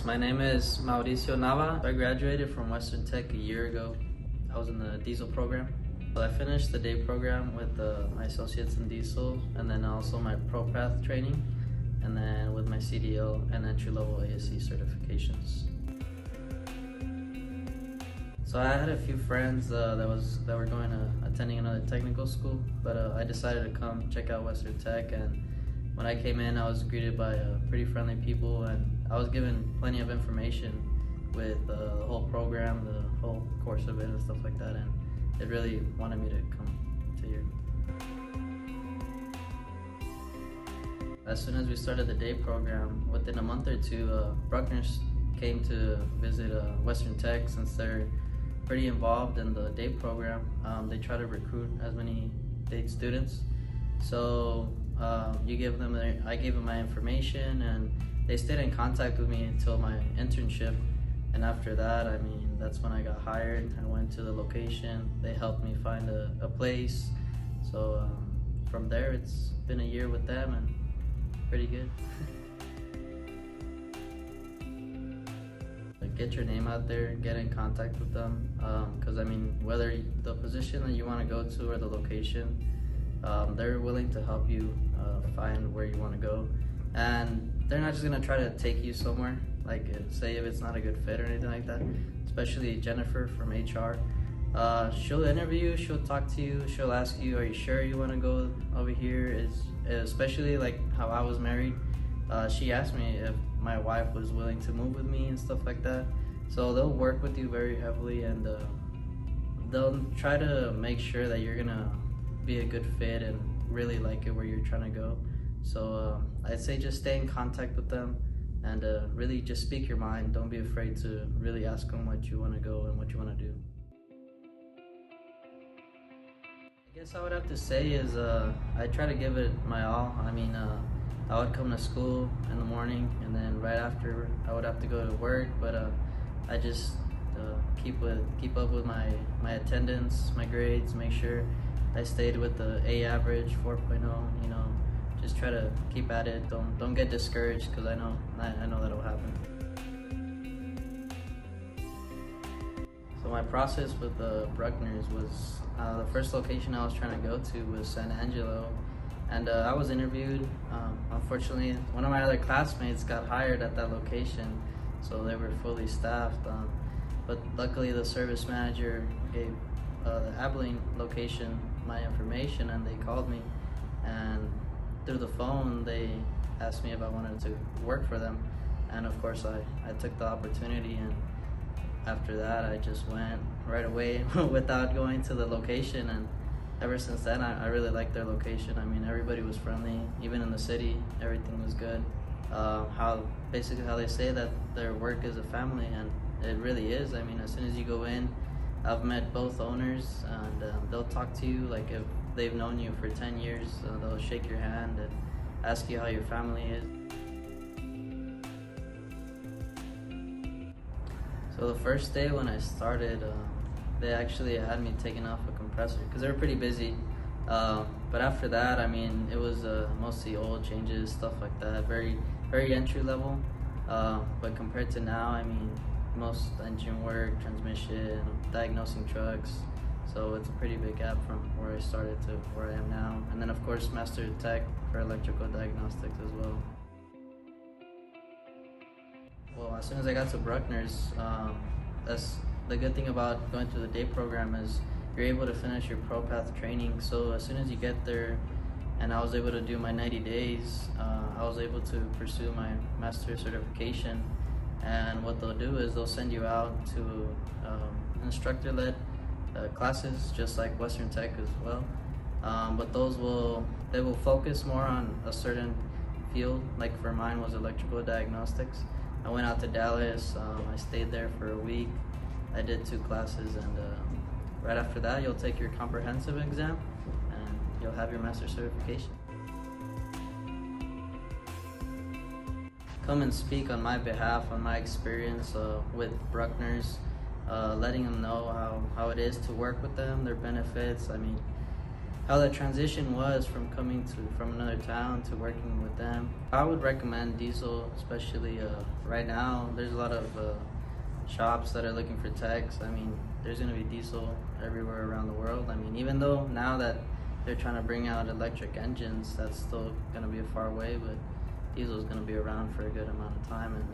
My name is Mauricio Nava. I graduated from Western Tech a year ago. I was in the Diesel program. So I finished the day program with my associates in Diesel, and then also my ProPath training, and then with my CDL and entry-level ASC certifications. So I had a few friends that were attending another technical school, but I decided to come check out Western Tech. And when I came in, I was greeted by pretty friendly people, and I was given plenty of information with the whole program, the whole course of it and stuff like that, and it really wanted me to come to here. As soon as we started the day program, within a month or two, Bruckner came to visit Western Tech. Since they're pretty involved in the day program, they try to recruit as many day students. So I gave them my information, and they stayed in contact with me until my internship. And after that, I mean, that's when I got hired. I went to the location. They helped me find a place. So from there, it's been a year with them, and pretty good. Get your name out there, get in contact with them, because I mean, whether the position that you want to go to or the location, they're willing to help you find where you want to go, and they're not just gonna try to take you somewhere, like say if it's not a good fit or anything like that. Especially Jennifer from HR, she'll interview you, she'll talk to you, she'll ask you, are you sure you want to go over here? Especially like how I was married, she asked me if my wife was willing to move with me and stuff like that. So they'll work with you very heavily, and they'll try to make sure that you're gonna be a good fit and really like it where you're trying to go. So I'd say just stay in contact with them, and really just speak your mind. Don't be afraid to really ask them what you want to go and what you want to do. I guess I would have to say is I try to give it my all. I mean, I would come to school in the morning, and then right after I would have to go to work, but I just keep up with my attendance, my grades, make sure I stayed with the A average, 4.0, you know, just try to keep at it. Don't get discouraged, because I know that'll happen. So my process with the Bruckners was, the first location I was trying to go to was San Angelo, and I was interviewed. Unfortunately, one of my other classmates got hired at that location, so they were fully staffed. But luckily the service manager gave the Abilene location my information, and they called me, and through the phone they asked me if I wanted to work for them, and of course I took the opportunity, and after that I just went right away without going to the location, and ever since then I really liked their location. I mean, everybody was friendly, even in the city everything was good. How they say that their work is a family, and it really is. I mean, as soon as you go in, I've met both owners, and they'll talk to you like if they've known you for 10 years. They'll shake your hand and ask you how your family is. So the first day when I started, they actually had me taking off a compressor because they were pretty busy. But after that, I mean, it was mostly oil changes, stuff like that, very entry level. But compared to now, I mean, most engine work, transmission, diagnosing trucks. So it's a pretty big gap from where I started to where I am now. And then of course, Master Tech for electrical diagnostics as well. Well, as soon as I got to Bruckner's, that's the good thing about going through the day program is you're able to finish your ProPath training. So as soon as you get there, and I was able to do my 90 days, I was able to pursue my master certification. And what they'll do is they'll send you out to instructor-led classes, just like Western Tech as well. But they will focus more on a certain field. Like for mine was electrical diagnostics. I went out to Dallas. I stayed there for a week. I did 2 classes, and right after that, you'll take your comprehensive exam, and you'll have your master certification. Come and speak on my behalf, on my experience with Bruckner's, letting them know how it is to work with them, their benefits. I mean, how the transition was from coming from another town to working with them. I would recommend Diesel, especially right now. There's a lot of shops that are looking for techs. I mean, there's going to be Diesel everywhere around the world. I mean, even though now that they're trying to bring out electric engines, that's still going to be a far way, but Diesel is going to be around for a good amount of time, and